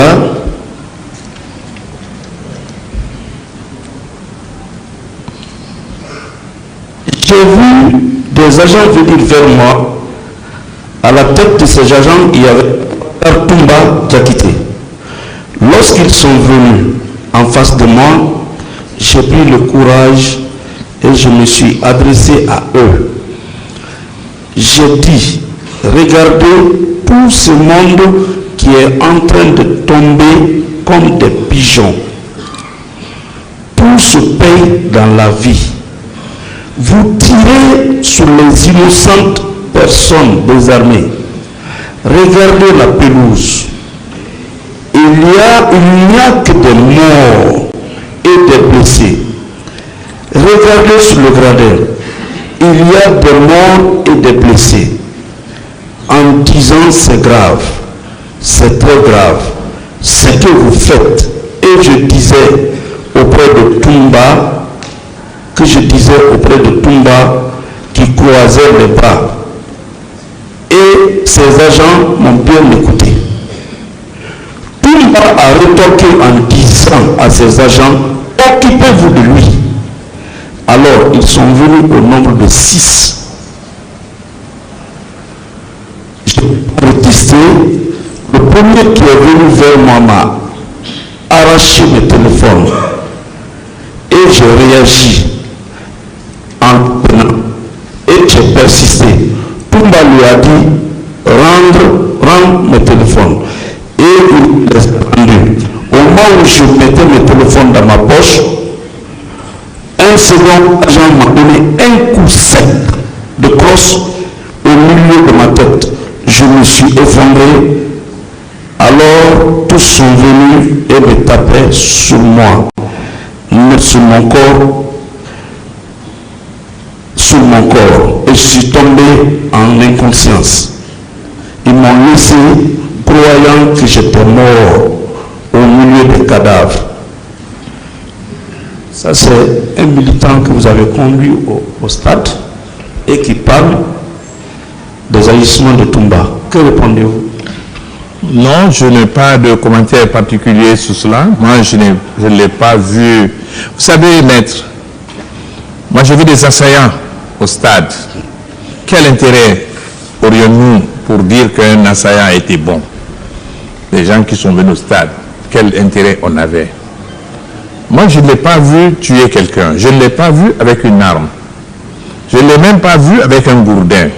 là. J'ai vu des agents venir vers moi. À la tête de ces agents, il y avait Toumba Diakité. Lorsqu'ils sont venus en face de moi, j'ai pris le courage et je me suis adressé à eux. J'ai dit, regardez tout ce monde qui est en train de tomber comme des pigeons. Tout se paye dans la vie. Vous tirez sur les innocentes personnes désarmées. Regardez la pelouse. Il n'y a que des morts et des blessés. Regardez sur le gradin. Il y a des morts et des blessés. En disant c'est grave, c'est très grave, ce que vous faites. Et je disais auprès de Toumba, qui croisait les bras. Et ces agents m'ont bien écouté. Toumba a rétorqué en disant à ses agents, occupez-vous de lui. Alors ils sont venus au nombre de 6. J'ai protesté. Le premier qui est venu vers moi m'a arraché mes téléphones. Et j'ai réagi en prenant. Et j'ai persisté. Toumba lui a dit, rendre mes téléphones. Et il les a rendus. Au moment où je mettais mes téléphones dans ma poche, un second agent m'a donné un coup sec de crosse au milieu de ma tête. Je me suis effondré. Alors tous sont venus et me tapaient sur moi, sur mon corps, et je suis tombé en inconscience. Ils m'ont laissé croyant que j'étais mort au milieu des cadavres. Ça, c'est un militant que vous avez conduit au stade et qui parle des agissements de Toumba. Que répondez-vous? Non, je n'ai pas de commentaire particulier sur cela. Moi, je ne l'ai pas vu. Vous savez, maître, moi j'ai vu des assaillants au stade. Quel intérêt aurions-nous pour dire qu'un assaillant était bon? Les gens qui sont venus au stade, quel intérêt on avait? Moi, je ne l'ai pas vu tuer quelqu'un. Je ne l'ai pas vu avec une arme. Je ne l'ai même pas vu avec un gourdin.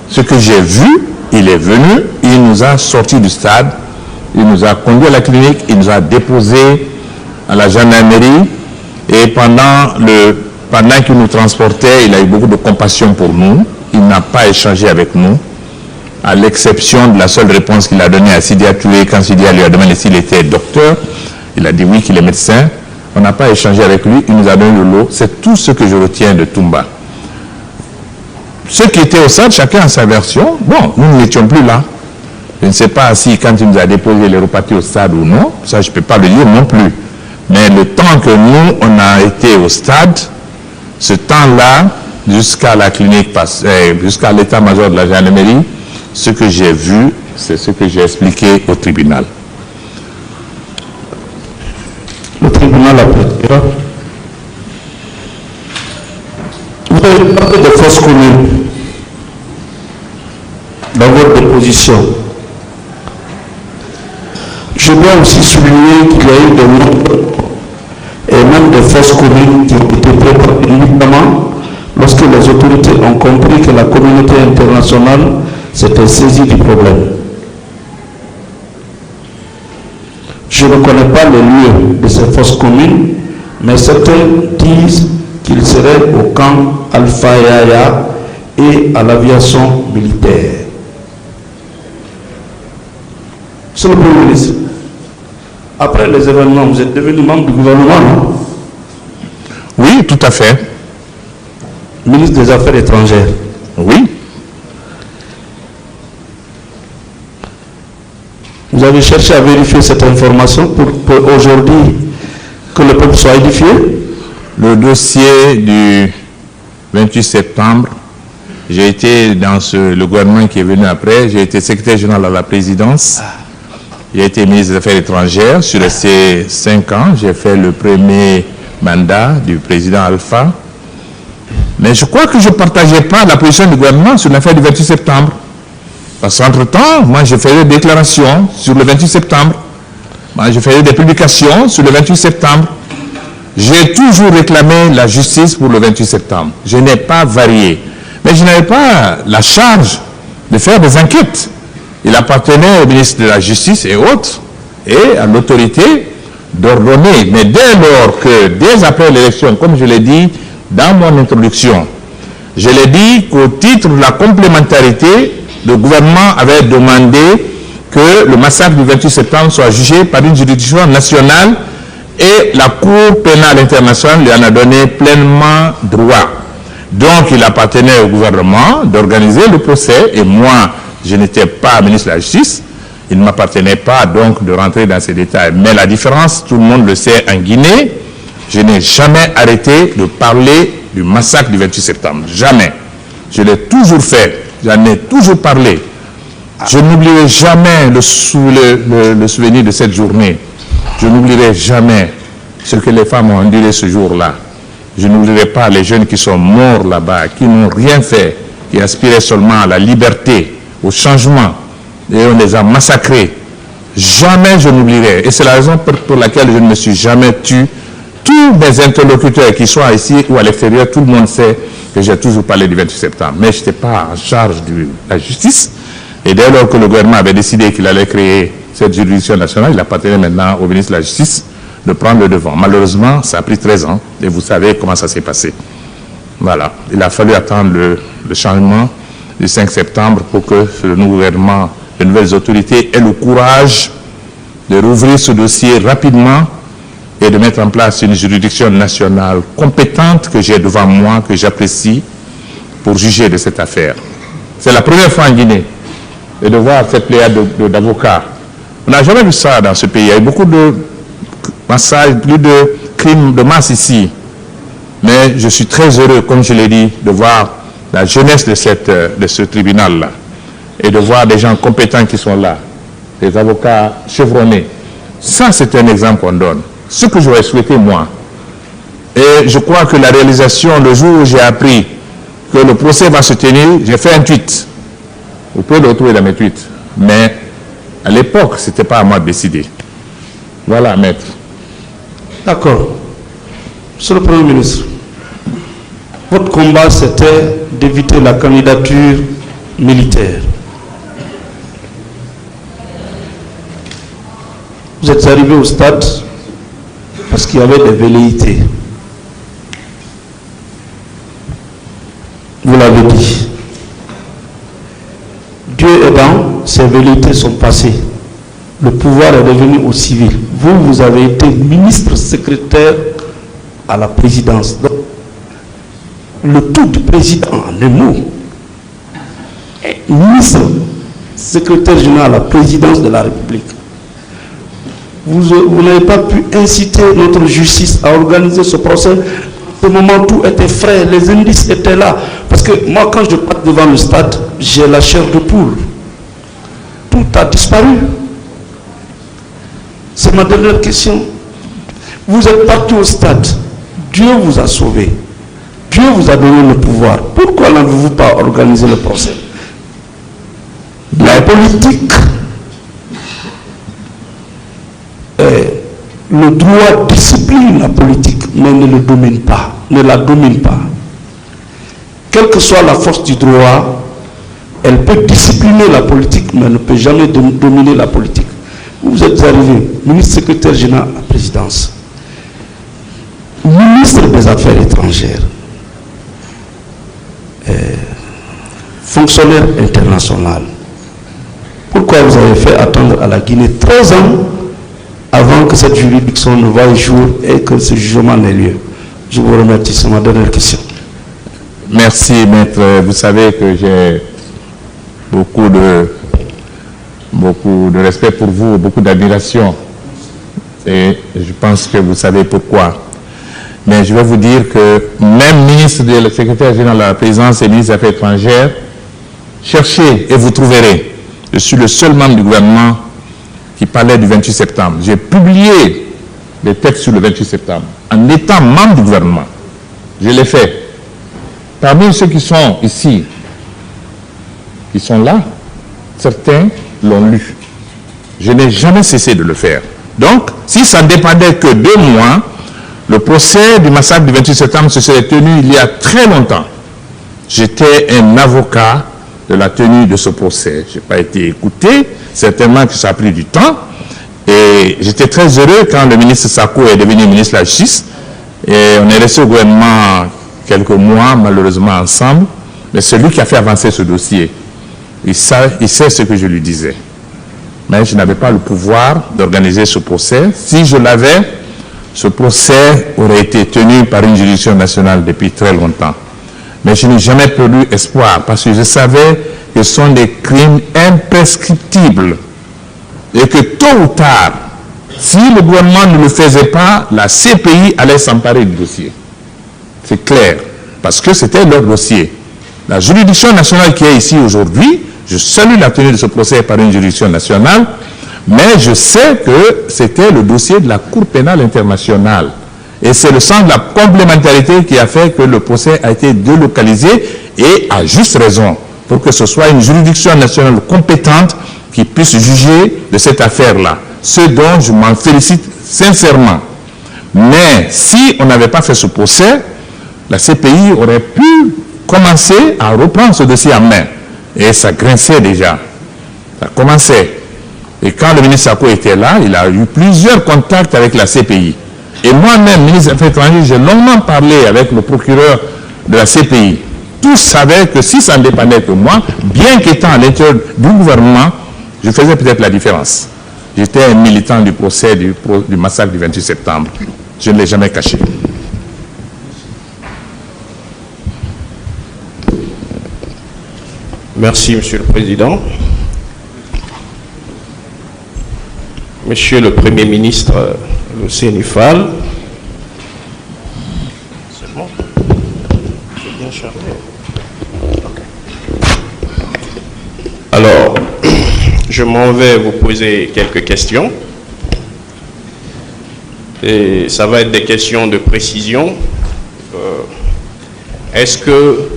Ce que j'ai vu, il est venu, il nous a sortis du stade, il nous a conduits à la clinique, il nous a déposés à la gendarmerie et pendant qu'il nous transportait, il a eu beaucoup de compassion pour nous. Il n'a pas échangé avec nous, à l'exception de la seule réponse qu'il a donnée à Sidia Touré quand Sidia lui a demandé s'il était docteur. Il a dit oui qu'il est médecin. On n'a pas échangé avec lui, il nous a donné le lot. C'est tout ce que je retiens de Toumba. Ceux qui étaient au stade, chacun a sa version. Bon, nous n'étions plus là. Je ne sais pas si quand il nous a déposé, il est reparti au stade ou non. Ça, je ne peux pas le dire non plus. Mais le temps que nous, on a été au stade, ce temps-là, jusqu'à la clinique, jusqu'à l'état-major de la gendarmerie, ce que j'ai vu, c'est ce que j'ai expliqué au tribunal. Le tribunal a pris. Vous avez parlé de fausses communes dans votre déposition. Je dois aussi souligner qu'il y a eu des nombres et même des fausses communes qui ont été préparées uniquement lorsque les autorités ont compris que la communauté internationale s'était saisie du problème. Je ne connais pas les lieux de ces fausses communes, mais certains disent qu'il serait au camp Alpha Yaya et à l'aviation militaire. Monsieur le Premier ministre, après les événements, vous êtes devenu membre du gouvernement, non? Oui, tout à fait. Ministre des Affaires étrangères. Oui. Vous avez cherché à vérifier cette information pour aujourd'hui que le peuple soit édifié? Le dossier du 28 septembre, j'ai été dans le gouvernement qui est venu après, j'ai été secrétaire général à la présidence J'ai été ministre des Affaires étrangères. Je suis resté 5 ans. J'ai fait le premier mandat du président Alpha. Mais je crois que je ne partageais pas la position du gouvernement sur l'affaire du 28 septembre. Parce qu'entre-temps, moi, je faisais des déclarations sur le 28 septembre. Moi, je faisais des publications sur le 28 septembre. J'ai toujours réclamé la justice pour le 28 septembre. Je n'ai pas varié. Mais je n'avais pas la charge de faire des enquêtes. Il appartenait au ministre de la Justice et autres, et à l'autorité d'ordonner. Mais dès lors que, dès après l'élection, comme je l'ai dit dans mon introduction, je l'ai dit qu'au titre de la complémentarité, le gouvernement avait demandé que le massacre du 28 septembre soit jugé par une juridiction nationale et la Cour pénale internationale lui en a donné pleinement droit. Donc il appartenait au gouvernement d'organiser le procès et moi, je n'étais pas ministre de la Justice. Il ne m'appartenait pas donc de rentrer dans ces détails. Mais la différence, tout le monde le sait en Guinée, je n'ai jamais arrêté de parler du massacre du 28 septembre. Jamais. Je l'ai toujours fait. J'en ai toujours parlé. Je n'oublierai jamais le souvenir de cette journée. Je n'oublierai jamais ce que les femmes ont enduré ce jour-là. Je n'oublierai pas les jeunes qui sont morts là-bas, qui n'ont rien fait, qui aspiraient seulement à la liberté, au changement. Et on les a massacrés. Jamais je n'oublierai. Et c'est la raison pour laquelle je ne me suis jamais tué. Tous mes interlocuteurs qui sont ici ou à l'extérieur, tout le monde sait que j'ai toujours parlé du 28 septembre. Mais je n'étais pas en charge de la justice. Et dès lors que le gouvernement avait décidé qu'il allait créer cette juridiction nationale, il appartenait maintenant au ministre de la Justice de prendre le devant. Malheureusement, ça a pris 13 ans. Et vous savez comment ça s'est passé. Voilà. Il a fallu attendre le changement du 5 septembre pour que le nouveau gouvernement, les nouvelles autorités aient le courage de rouvrir ce dossier rapidement et de mettre en place une juridiction nationale compétente que j'ai devant moi, que j'apprécie, pour juger de cette affaire. C'est la première fois en Guinée et de voir cette pléiade d'avocats. On n'a jamais vu ça dans ce pays. Il y a eu beaucoup de massacres, plus de crimes de masse ici. Mais je suis très heureux, comme je l'ai dit, de voir la jeunesse de ce tribunal-là et de voir des gens compétents qui sont là, des avocats chevronnés. Ça, c'est un exemple qu'on donne. Ce que j'aurais souhaité, moi. Et je crois que la réalisation, le jour où j'ai appris que le procès va se tenir, j'ai fait un tweet. Vous pouvez le retrouver dans mes tweets. Mais à l'époque, ce n'était pas à moi de décider. Voilà, maître. D'accord. Monsieur le Premier ministre, votre combat, c'était d'éviter la candidature militaire. Vous êtes arrivé au stade parce qu'il y avait des velléités. Vous l'avez dit. Dieu aidant, ces velléités sont passées. Le pouvoir est revenu aux civils. Vous avez été ministre secrétaire à la présidence. Donc, le tout du président, en un mot, est ministre secrétaire général à la présidence de la République. Vous n'avez pas pu inciter notre justice à organiser ce procès. Au moment où tout était frais, les indices étaient là. Parce que moi, quand je passe devant le stade, j'ai la chair de poule. Tout a disparu. C'est ma dernière question. Vous êtes parti au stade. Dieu vous a sauvé. Dieu vous a donné le pouvoir. Pourquoi n'avez-vous pas organisé le procès? La politique, le droit discipline la politique, mais ne le domine pas, ne la domine pas. Quelle que soit la force du droit, elle peut discipliner la politique, mais ne peut jamais dominer la politique. Vous êtes arrivé, ministre secrétaire général à la présidence, ministre des Affaires étrangères, fonctionnaire international. Pourquoi vous avez fait attendre à la Guinée 13 ans avant que cette juridiction ne voie le jour et que ce jugement n'ait lieu? Je vous remercie, c'est ma dernière question. Merci, maître. Vous savez que j'ai beaucoup de respect pour vous, beaucoup d'admiration. Et je pense que vous savez pourquoi. Mais je vais vous dire que même ministre de la secrétaire général de la présidence et ministre des Affaires étrangères, cherchez et vous trouverez. Je suis le seul membre du gouvernement qui parlait du 28 septembre. J'ai publié des textes sur le 28 septembre en étant membre du gouvernement. Je l'ai fait. Parmi ceux qui sont ici, qui sont là, certains l'ont lu. Je n'ai jamais cessé de le faire. Donc, si ça ne dépendait que de moi, le procès du massacre du 28 septembre se serait tenu il y a très longtemps. J'étais un avocat de la tenue de ce procès. Je n'ai pas été écouté, certainement que ça a pris du temps. Et j'étais très heureux quand le ministre Sako est devenu ministre de la Justice. Et on est resté au gouvernement quelques mois, malheureusement, ensemble. Mais c'est lui qui a fait avancer ce dossier. Il sait ce que je lui disais. Mais je n'avais pas le pouvoir d'organiser ce procès. Si je l'avais, ce procès aurait été tenu par une juridiction nationale depuis très longtemps. Mais je n'ai jamais perdu espoir parce que je savais que ce sont des crimes imprescriptibles et que tôt ou tard, si le gouvernement ne le faisait pas, la CPI allait s'emparer du dossier. C'est clair, parce que c'était leur dossier. La juridiction nationale qui est ici aujourd'hui, je salue la tenue de ce procès par une juridiction nationale, mais je sais que c'était le dossier de la Cour pénale internationale. Et c'est le sens de la complémentarité qui a fait que le procès a été délocalisé et à juste raison, pour que ce soit une juridiction nationale compétente qui puisse juger de cette affaire-là. Ce dont je m'en félicite sincèrement. Mais si on n'avait pas fait ce procès, la CPI aurait pu commencer à reprendre ce dossier en main. Et ça grinçait déjà. Ça commençait. Et quand le ministre Sako était là, il a eu plusieurs contacts avec la CPI. Et moi-même, ministre des Affaires étrangères, j'ai longuement parlé avec le procureur de la CPI. Tous savaient que si ça ne dépendait que moi, bien qu'étant à l'intérieur du gouvernement, je faisais peut-être la différence. J'étais un militant du procès du massacre du 28 septembre. Je ne l'ai jamais caché. Merci, Monsieur le Président. Monsieur le Premier ministre, le Sénifal. C'est bon? C'est bien chargé. Okay. Alors, je m'en vais vous poser quelques questions. Et ça va être des questions de précision. Est-ce que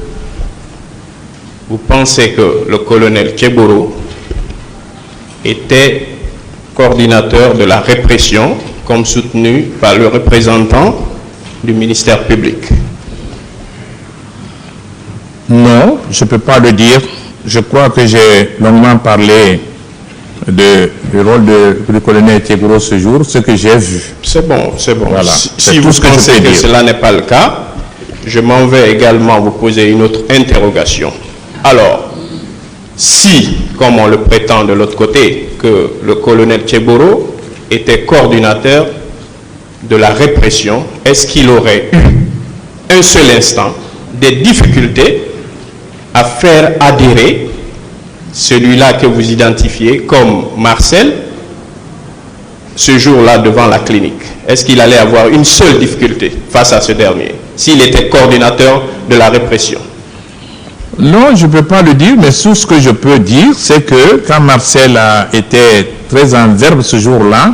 vous pensez que le colonel Tchéboro était coordinateur de la répression, comme soutenu par le représentant du ministère public? Non, je ne peux pas le dire. Je crois que j'ai longuement parlé du rôle du colonel Tchéboro ce jour, ce que j'ai vu. C'est bon, c'est bon. Voilà, si vous pensez que cela n'est pas le cas, je m'en vais également vous poser une autre interrogation. Alors, si, comme on le prétend de l'autre côté, que le colonel Tchéboro était coordinateur de la répression, est-ce qu'il aurait eu un seul instant des difficultés à faire adhérer celui-là que vous identifiez comme Marcel ce jour-là devant la clinique? Est-ce qu'il allait avoir une seule difficulté face à ce dernier s'il était coordinateur de la répression? Non, je ne peux pas le dire, mais tout ce que je peux dire, c'est que quand Marcel a été très en verbe ce jour-là,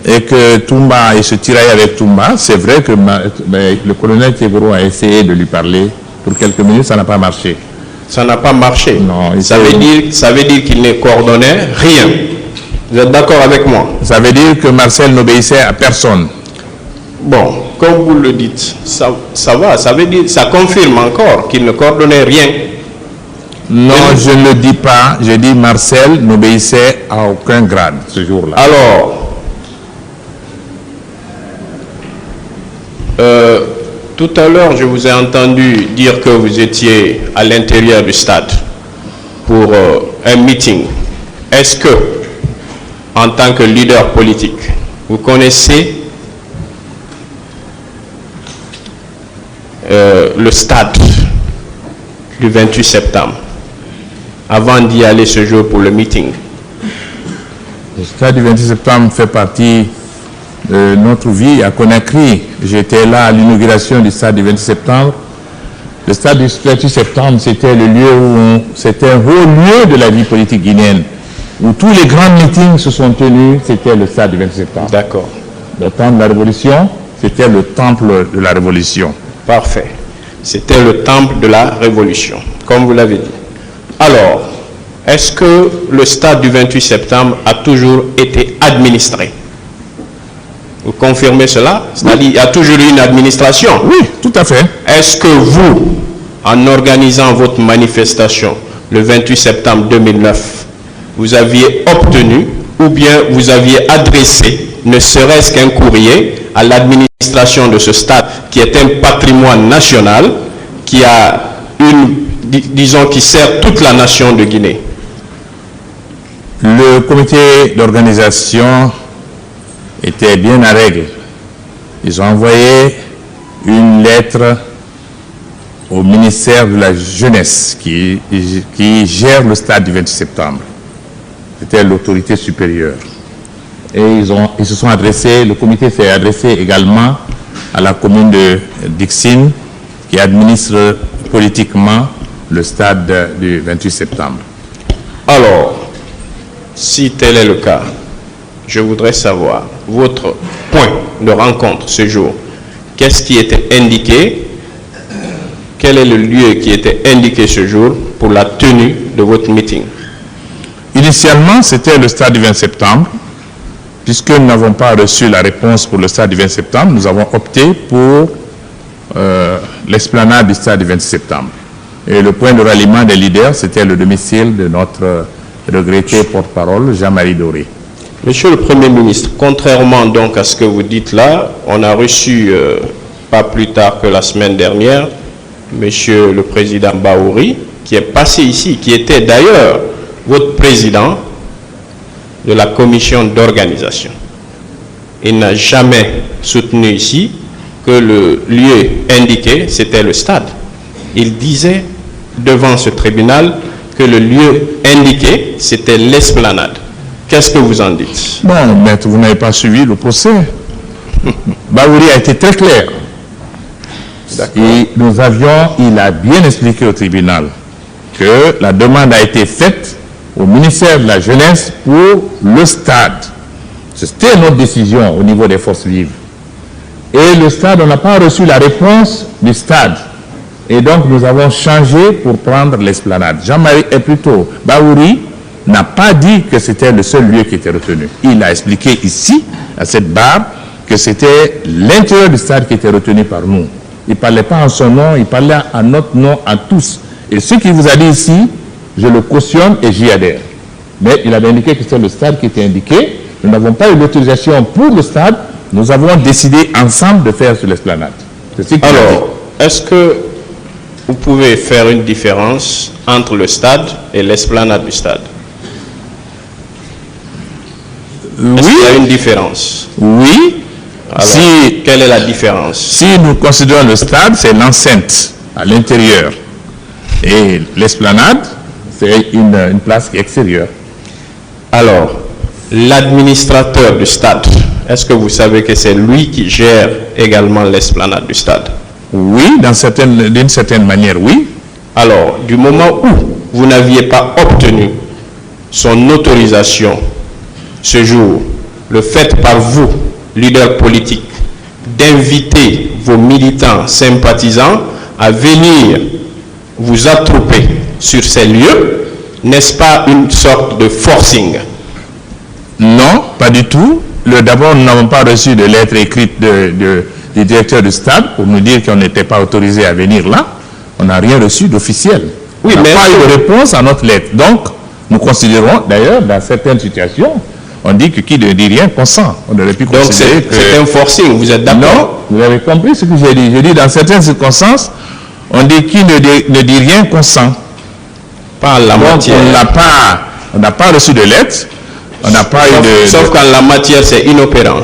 et que Toumba, il se tiraillait avec Toumba, c'est vrai que le colonel Tchéboro a essayé de lui parler pour quelques minutes, ça n'a pas marché. Ça n'a pas marché? Non. Ça veut dire qu'il ne coordonnait rien. Vous êtes d'accord avec moi? Ça veut dire que Marcel n'obéissait à personne. Bon, comme vous le dites, ça va, ça veut dire, ça confirme encore qu'il ne coordonnait rien. Non, je ne le dis pas, je dis Marcel n'obéissait à aucun grade ce jour-là. Alors, tout à l'heure, je vous ai entendu dire que vous étiez à l'intérieur du stade pour un meeting. Est-ce que, en tant que leader politique, vous connaissez le stade du 28 septembre avant d'y aller ce jour pour le meeting? Le stade du 28 septembre fait partie de notre vie à Conakry. J'étais là à l'inauguration du stade du 28 septembre. Le stade du 28 septembre, c'était le lieu où c'était un haut lieu de la vie politique guinéenne. où tous les grands meetings se sont tenus, c'était le stade du 28 septembre. D'accord. Le temps de la Révolution, c'était le temple de la Révolution. Parfait. C'était le temple de la Révolution, comme vous l'avez dit. Alors, est-ce que le stade du 28 septembre a toujours été administré? Vous confirmez cela? C'est-à-dire, il y a toujours eu une administration? Oui, tout à fait. Est-ce que vous, en organisant votre manifestation le 28 septembre 2009, vous aviez obtenu ou bien vous aviez adressé ne serait-ce qu'un courrier à l'administration de ce stade qui est un patrimoine national qui a disons, qui sert toute la nation de Guinée? Le comité d'organisation était bien à règle. Ils ont envoyé une lettre au ministère de la Jeunesse qui gère le stade du 28 septembre. C'était l'autorité supérieure. Et ils se sont adressés, le comité s'est adressé également à la commune de Dixine qui administre politiquement le stade du 28 septembre. Alors, si tel est le cas, je voudrais savoir votre point de rencontre ce jour. Qu'est-ce qui était indiqué? Quel est le lieu qui était indiqué ce jour pour la tenue de votre meeting? Initialement, c'était le stade du 20 septembre. Puisque nous n'avons pas reçu la réponse pour le stade du 20 septembre, nous avons opté pour l'esplanade du stade du 26 septembre. Et le point de ralliement des leaders, c'était le domicile de notre regretté porte-parole, Jean-Marie Doré. Monsieur le Premier ministre, contrairement donc à ce que vous dites là, on a reçu, pas plus tard que la semaine dernière, Monsieur le Président Bahouri, qui est passé ici, qui était d'ailleurs votre président de la commission d'organisation. Il n'a jamais soutenu ici que le lieu indiqué, c'était le stade. Il disait devant ce tribunal que le lieu indiqué, c'était l'esplanade. Qu'est-ce que vous en dites? Bon, maître, vous n'avez pas suivi le procès. Bahouri a été très clair. Et il a bien expliqué au tribunal que la demande a été faite au ministère de la Jeunesse pour le stade. C'était notre décision au niveau des forces vives. Et le stade, on n'a pas reçu la réponse du stade. Et donc, nous avons changé pour prendre l'esplanade. Jean-Marie, plutôt, Bahouri n'a pas dit que c'était le seul lieu qui était retenu. Il a expliqué ici, à cette barre, que c'était l'intérieur du stade qui était retenu par nous. Il ne parlait pas en son nom, il parlait en notre nom, à tous. Et ce qu'il vous a dit ici, je le cautionne et j'y adhère. Mais il avait indiqué que c'était le stade qui était indiqué. Nous n'avons pas eu l'autorisation pour le stade. Nous avons décidé ensemble de faire sur l'esplanade. Alors, est-ce que vous pouvez faire une différence entre le stade et l'esplanade du stade? Oui. Est-ce qu'il y a une différence? Oui. Alors, quelle est la différence? Si nous considérons le stade, c'est l'enceinte à l'intérieur. Et l'esplanade, c'est une place extérieure. Alors, l'administrateur du stade, est-ce que vous savez que c'est lui qui gère également l'esplanade du stade? Oui, d'une certaine manière, oui. Alors, du moment où vous n'aviez pas obtenu son autorisation ce jour, le fait par vous, leader politique, d'inviter vos militants sympathisants à venir vous attrouper sur ces lieux, n'est-ce pas une sorte de forcing? Non, pas du tout. D'abord, nous n'avons pas reçu de lettre écrite du directeur du stade pour nous dire qu'on n'était pas autorisé à venir là. On n'a rien reçu d'officiel. Oui, on n'a pas eu de réponse à notre lettre. Donc, nous considérons, d'ailleurs, dans certaines situations, on dit que qui ne dit rien consent. On aurait pu considérer que... c'est un forcing, vous êtes d'accord? Non, vous avez compris ce que j'ai dit. J'ai dit, dans certaines circonstances, on dit qui ne dit rien consent. Pas la matière. On n'a pas reçu de lettre. On n'a pas eu de... Sauf qu'en la matière, c'est inopérant.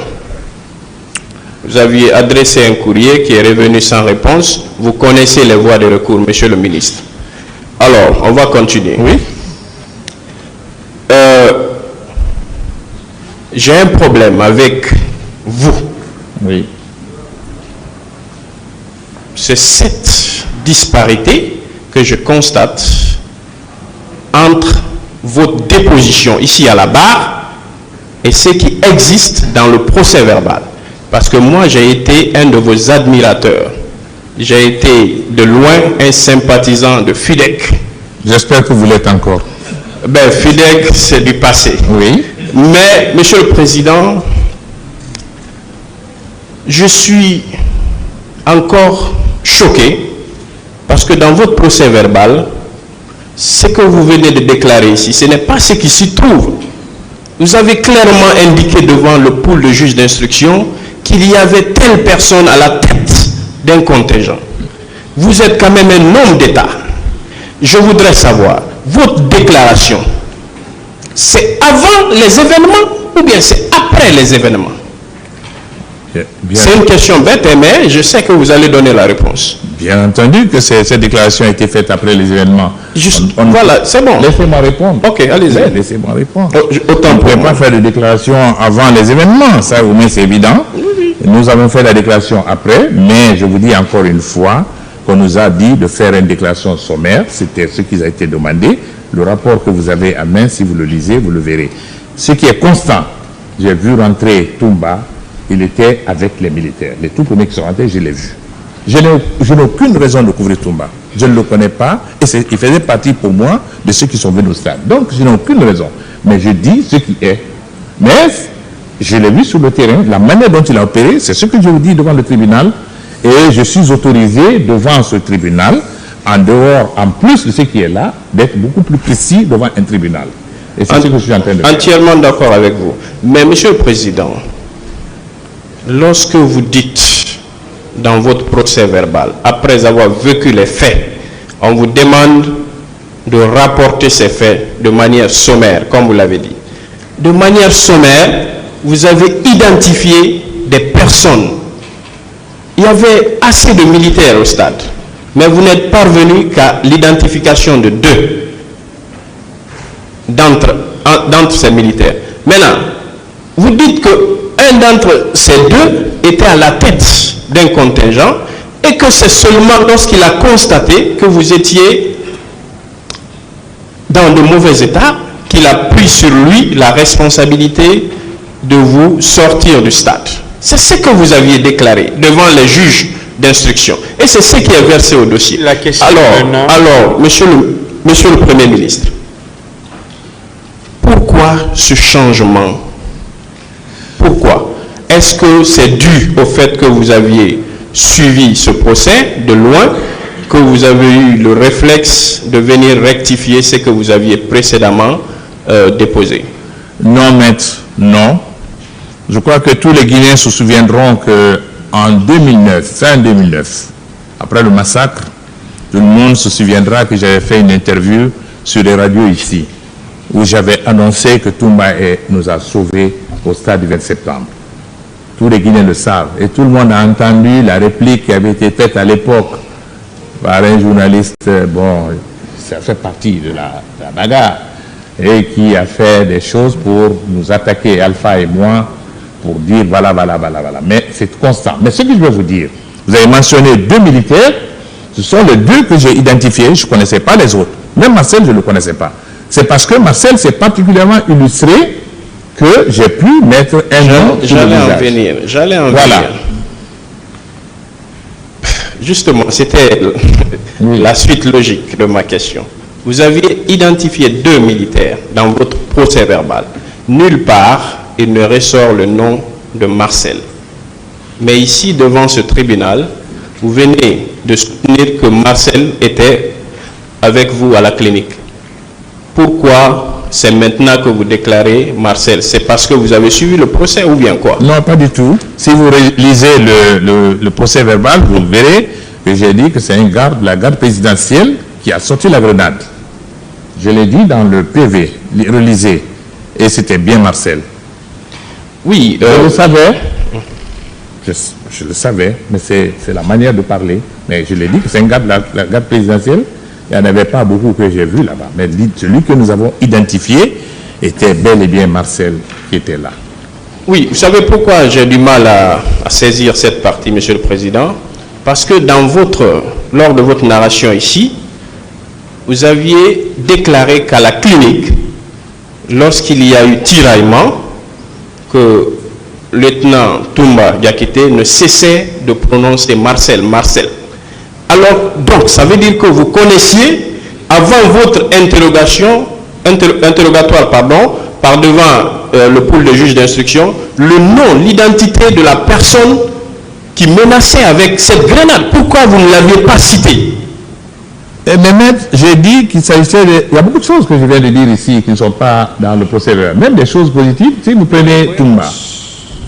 Vous aviez adressé un courrier qui est revenu sans réponse. Vous connaissez les voies de recours, monsieur le ministre. Alors, on va continuer. Oui. J'ai un problème avec vous. Oui. C'est cette disparité que je constate entre votre déposition ici à la barre et ce qui existe dans le procès verbal. Parce que moi, j'ai été un de vos admirateurs. J'ai été de loin un sympathisant de FUDEC. J'espère que vous l'êtes encore. Ben, FUDEC, c'est du passé. Oui. Mais, Monsieur le Président, je suis encore choqué parce que dans votre procès verbal, ce que vous venez de déclarer ici, ce n'est pas ce qui s'y trouve. Vous avez clairement indiqué devant le pool de juges d'instruction qu'il y avait telle personne à la tête d'un contingent. Vous êtes quand même un homme d'État. Je voudrais savoir, votre déclaration, c'est avant les événements ou bien c'est après les événements? C'est une question bête, mais je sais que vous allez donner la réponse. Bien entendu que cette déclaration a été faite après les événements. Voilà, c'est bon. Laissez-moi répondre. Ok, allez-y. Laissez-moi répondre. Autant on ne pouvait pas faire de déclaration avant les événements, ça au moins c'est évident. Oui. Nous avons fait la déclaration après, mais je vous dis encore une fois qu'on nous a dit de faire une déclaration sommaire, c'était ce qui a été demandé. Le rapport que vous avez à main, si vous le lisez, vous le verrez. Ce qui est constant, j'ai vu rentrer Toumba, il était avec les militaires. Les tout premiers qui sont rentrés, je l'ai vu. Je n'ai aucune raison de couvrir Toumba. Je ne le connais pas et il faisait partie pour moi de ceux qui sont venus au stade. Donc, je n'ai aucune raison. Mais je dis ce qui est. Mais je l'ai vu sur le terrain. La manière dont il a opéré, c'est ce que je vous dis devant le tribunal. Et je suis autorisé devant ce tribunal, en dehors, en plus de ce qui est là, d'être beaucoup plus précis devant un tribunal. Et c'est ce que je suis en train de faire. Entièrement d'accord avec vous. Mais, Monsieur le Président, lorsque vous dites dans votre procès verbal, après avoir vécu les faits, on vous demande de rapporter ces faits de manière sommaire, comme vous l'avez dit. De manière sommaire, vous avez identifié des personnes. Il y avait assez de militaires au stade, mais vous n'êtes parvenu qu'à l'identification de 2 d'entre ces militaires. Maintenant, vous dites qu'un d'entre ces 2 était à la tête d'un contingent et que c'est seulement lorsqu'il a constaté que vous étiez dans de mauvais états qu'il a pris sur lui la responsabilité de vous sortir du stade. C'est ce que vous aviez déclaré devant les juges d'instruction. Et c'est ce qui est versé au dossier. La question alors, monsieur le Premier ministre, pourquoi ce changement? Pourquoi? Est-ce que c'est dû au fait que vous aviez suivi ce procès de loin, que vous avez eu le réflexe de venir rectifier ce que vous aviez précédemment déposé? Non, maître, non. Je crois que tous les Guinéens se souviendront qu'en 2009, fin 2009, après le massacre, tout le monde se souviendra que j'avais fait une interview sur les radios ici, où j'avais annoncé que Toumba nous a sauvés au stade du 20 septembre. Tous les Guinéens le savent. Et tout le monde a entendu la réplique qui avait été faite à l'époque par un journaliste, bon, ça fait partie de la bagarre, et qui a fait des choses pour nous attaquer, Alpha et moi, pour dire voilà. Mais c'est constant. Mais ce que je veux vous dire, vous avez mentionné 2 militaires, ce sont les 2 que j'ai identifiés, je ne connaissais pas les autres. Même Marcel, je ne le connaissais pas. C'est parce que Marcel s'est particulièrement illustré que j'ai pu mettre un nom sur le visage. J'allais en venir. Justement, c'était la suite logique de ma question. Vous aviez identifié 2 militaires dans votre procès verbal. Nulle part, il ne ressort le nom de Marcel. Mais ici, devant ce tribunal, vous venez de soutenir que Marcel était avec vous à la clinique. Pourquoi c'est maintenant que vous déclarez Marcel? C'est parce que vous avez suivi le procès ou bien quoi? Non, pas du tout. Si vous lisez le procès verbal, vous verrez que j'ai dit que c'est un garde, la garde présidentielle qui a sorti la grenade. Je l'ai dit dans le PV, relisez. Et c'était bien Marcel. Oui. Je le savais. Je le savais, mais c'est la manière de parler. Mais je l'ai dit que c'est un garde, la garde présidentielle. Il n'y en avait pas beaucoup que j'ai vu là-bas. Mais celui que nous avons identifié était bel et bien Marcel qui était là. Oui, vous savez pourquoi j'ai du mal à saisir cette partie, Monsieur le Président? Parce que lors de votre narration ici, vous aviez déclaré qu'à la clinique, lorsqu'il y a eu tiraillement, que le lieutenant Toumba Diakité ne cessait de prononcer Marcel, Marcel. Alors, donc, ça veut dire que vous connaissiez, avant votre interrogatoire, par devant le pôle de juge d'instruction, le nom, l'identité de la personne qui menaçait avec cette grenade. Pourquoi vous ne l'aviez pas cité? Mais maître, j'ai dit qu'il s'agissait de... Il y a beaucoup de choses que je viens de dire ici qui ne sont pas dans le procès verbal. Même des choses positives, si vous prenez Toumba.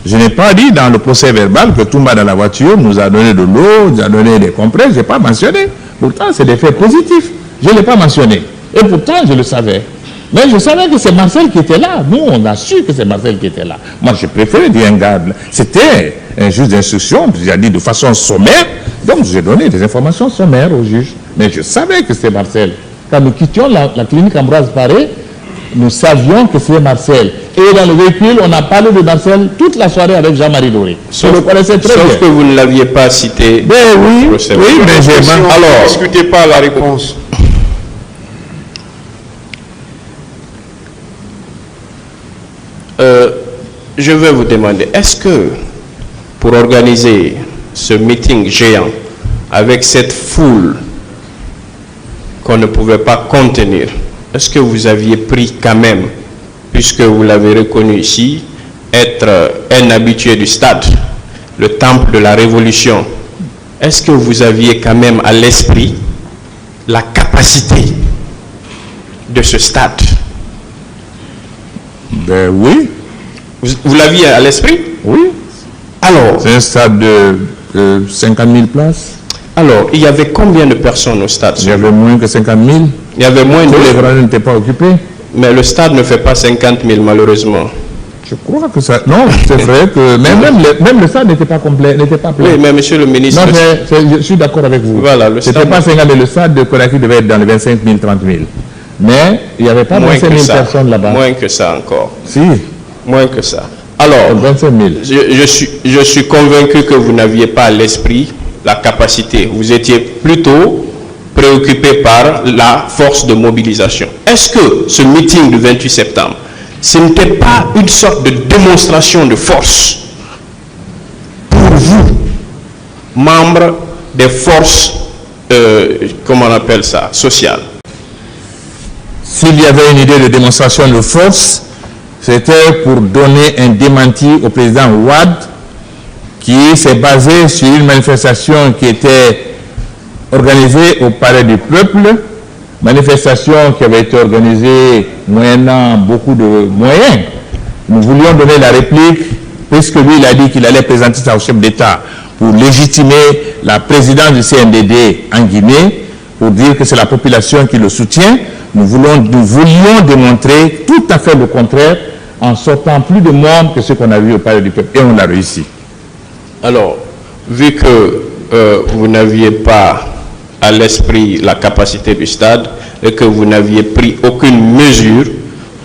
Je n'ai pas dit dans le procès verbal que Toumba dans la voiture nous a donné de l'eau, nous a donné des compresses, je n'ai pas mentionné. Pourtant, c'est des faits positifs. Je ne l'ai pas mentionné. Et pourtant, je le savais. Mais je savais que c'est Marcel qui était là. Nous, on a su que c'est Marcel qui était là. Moi, j'ai préféré dire un garde. C'était un juge d'instruction, j'ai dit de façon sommaire. Donc, j'ai donné des informations sommaires au juge. Mais je savais que c'était Marcel. Quand nous quittions la clinique Ambroise Paré, nous savions que c'était Marcel. Et dans le véhicule, on a parlé de Marcel toute la soirée avec Jean-Marie Doré. Sauf que vous ne l'aviez pas cité. Ben oui, mais j'ai... Alors, discutez pas la réponse. Je vais vous demander, est-ce que pour organiser ce meeting géant avec cette foule qu'on ne pouvait pas contenir, est-ce que vous aviez pris quand même, puisque vous l'avez reconnu ici, être un habitué du stade, le temple de la Révolution, est-ce que vous aviez quand même à l'esprit la capacité de ce stade? Ben oui. Vous l'aviez à l'esprit? Oui. Alors, c'est un stade de 50 000 places. Alors, il y avait combien de personnes au stade? Il y avait moins que 50 000. Il y avait moins de... Les gradins n'étaient pas occupés. Mais le stade ne fait pas 50 000 malheureusement. Je crois que ça... Non, c'est vrai que même le stade n'était pas complet, n'était pas plein. Oui, mais monsieur le ministre... Non, je suis d'accord avec vous. Voilà, le stade... C'était pas 50 000, le stade de Conakry devait être dans les 25 000, 30 000. Mais il n'y avait pas 25 000 personnes là-bas. Moins que ça encore. Si. Moins que ça. Alors, 25 000. Je suis convaincu que vous n'aviez pas à l'esprit la capacité. Vous étiez plutôt préoccupé par la force de mobilisation. Est-ce que ce meeting du 28 septembre, ce n'était pas une sorte de démonstration de force pour vous, membres des forces, comment on appelle ça, sociales? S'il y avait une idée de démonstration de force, c'était pour donner un démenti au président Ouad, qui s'est basé sur une manifestation qui était organisée au Palais du Peuple, manifestation qui avait été organisée moyennant beaucoup de moyens. Nous voulions donner la réplique, puisque lui il a dit qu'il allait présenter ça au chef d'État pour légitimer la présidence du CNDD en Guinée, pour dire que c'est la population qui le soutient. Nous voulions démontrer tout à fait le contraire en sortant plus de monde que ce qu'on a vu au Palais du Peuple. Et on l'a réussi. Alors, vu que vous n'aviez pas à l'esprit la capacité du stade et que vous n'aviez pris aucune mesure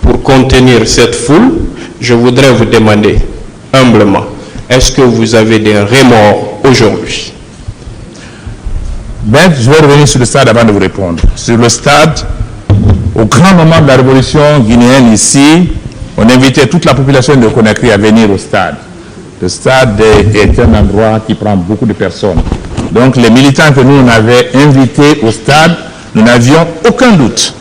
pour contenir cette foule, je voudrais vous demander humblement, est-ce que vous avez des remords aujourd'hui? Ben, je vais revenir sur le stade avant de vous répondre. Sur le stade, au grand moment de la révolution guinéenne ici, on invitait toute la population de Conakry à venir au stade. Le stade est un endroit qui prend beaucoup de personnes. Donc les militants que nous on avait invités au stade, nous n'avions aucun doute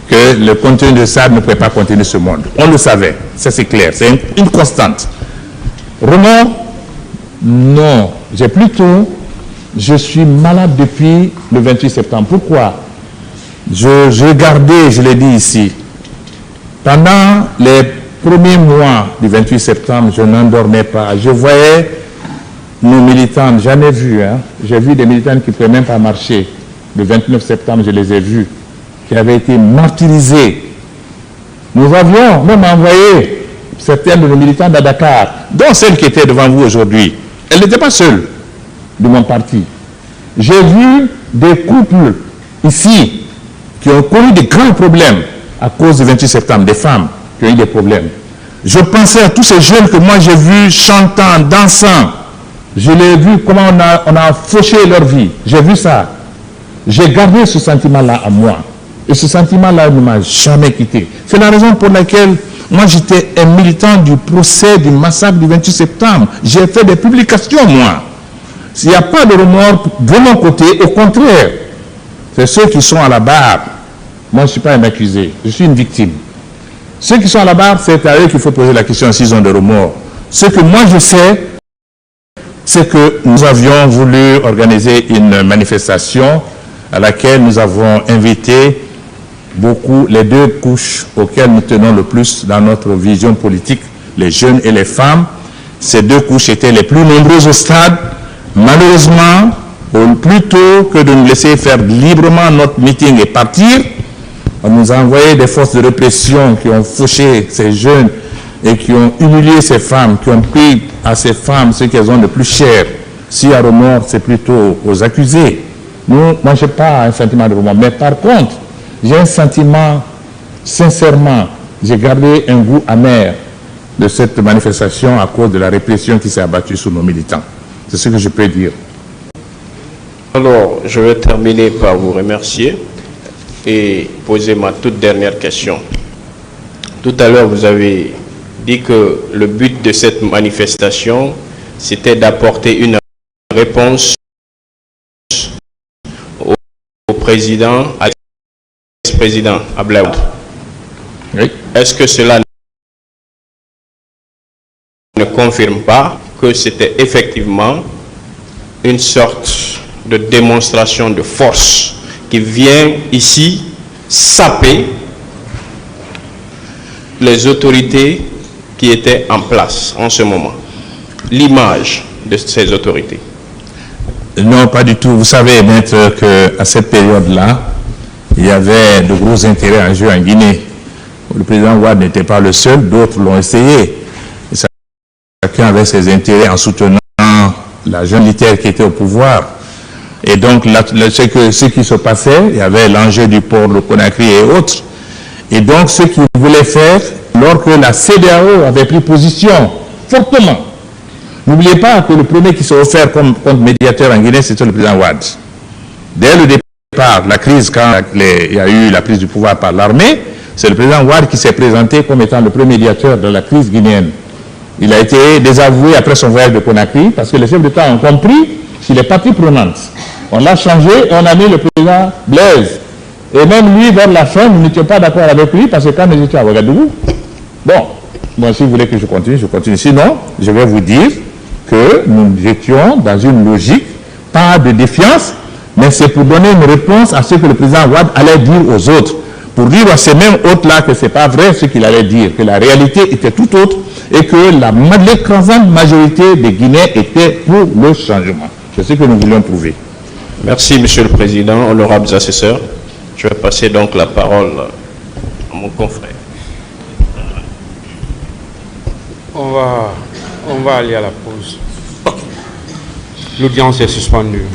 que le contenu du stade ne pouvait pas contenir ce monde. On le savait, ça c'est clair, c'est une constante. Remords? Non, je suis malade depuis le 28 septembre. Pourquoi? J'ai gardé, je l'ai dit ici, pendant les premiers mois du 28 septembre, je n'endormais pas. Je voyais nos militants, j'en ai vu, j'ai vu des militants qui ne pouvaient même pas marcher. Le 29 septembre, je les ai vus, qui avaient été martyrisés. Nous avions même envoyé certains de nos militants à Dakar, dont celle qui était devant vous aujourd'hui. Elle n'était pas seule de mon parti. J'ai vu des couples ici qui ont connu de grands problèmes à cause du 28 septembre, des femmes qui ont eu des problèmes. Je pensais à tous ces jeunes que moi j'ai vus chantant, dansant. Je l'ai vu comment on a fauché leur vie. J'ai vu ça. J'ai gardé ce sentiment-là à moi. Et ce sentiment-là ne m'a jamais quitté. C'est la raison pour laquelle moi j'étais un militant du procès du massacre du 28 septembre. J'ai fait des publications, moi. S'il n'y a pas de remords de mon côté, au contraire, c'est ceux qui sont à la barre. Moi, je ne suis pas un accusé, je suis une victime. Ceux qui sont à la barre, c'est à eux qu'il faut poser la question s'ils ont de remords. Ce que moi je sais, c'est que nous avions voulu organiser une manifestation à laquelle nous avons invité beaucoup les deux couches auxquelles nous tenons le plus dans notre vision politique, les jeunes et les femmes. Ces deux couches étaient les plus nombreuses au stade. Malheureusement, plutôt que de nous laisser faire librement notre meeting et partir, on nous a envoyé des forces de répression qui ont fauché ces jeunes et qui ont humilié ces femmes, qui ont pris à ces femmes ce qu'elles ont de plus cher. S'il y a remords, c'est plutôt aux accusés. Moi, je n'ai pas un sentiment de remords, mais par contre, j'ai un sentiment, sincèrement, j'ai gardé un goût amer de cette manifestation à cause de la répression qui s'est abattue sur nos militants. C'est ce que je peux dire. Alors, je vais terminer par vous remercier et poser ma toute dernière question. Tout à l'heure, vous avez dit que le but de cette manifestation, c'était d'apporter une réponse au président, à l'ex-président Ablaye Wade. Oui. Est-ce que cela ne confirme pas que c'était effectivement une sorte de démonstration de force qui vient ici saper les autorités qui étaient en place en ce moment, l'image de ces autorités? Non, pas du tout. Vous savez, maître, qu'à cette période-là, il y avait de gros intérêts en jeu en Guinée. Le président Wade n'était pas le seul, d'autres l'ont essayé. Et chacun avait ses intérêts en soutenant la jeune militaire qui était au pouvoir. Et donc, ce qui se passait, il y avait l'enjeu du port de Conakry et autres. Et donc, ce qu'ils voulaient faire, lorsque la CEDEAO avait pris position fortement, n'oubliez pas que le premier qui s'est offert comme médiateur en Guinée, c'était le président Wade. Dès le départ, la crise, quand il y a eu la prise du pouvoir par l'armée, c'est le président Wade qui s'est présenté comme étant le premier médiateur de la crise guinéenne. Il a été désavoué après son voyage de Conakry parce que les chefs d'État ont compris qu'il est partie prenante. On l'a changé et on a mis le président Blaise. Et même lui, vers la fin, nous n'étions pas d'accord avec lui parce que quand nous étions à Ouagadougou, bon, si vous voulez que je continue, je continue. Sinon, je vais vous dire que nous étions dans une logique, pas de défiance, mais c'est pour donner une réponse à ce que le président Wade allait dire aux autres. Pour dire à ces mêmes hôtes-là que ce n'est pas vrai ce qu'il allait dire, que la réalité était tout autre et que l'écrasante majorité des Guinéens était pour le changement. C'est ce que nous voulions prouver. Merci, Monsieur le Président, honorables assesseurs. Je vais passer donc la parole à mon confrère. On va aller à la pause. L'audience est suspendue.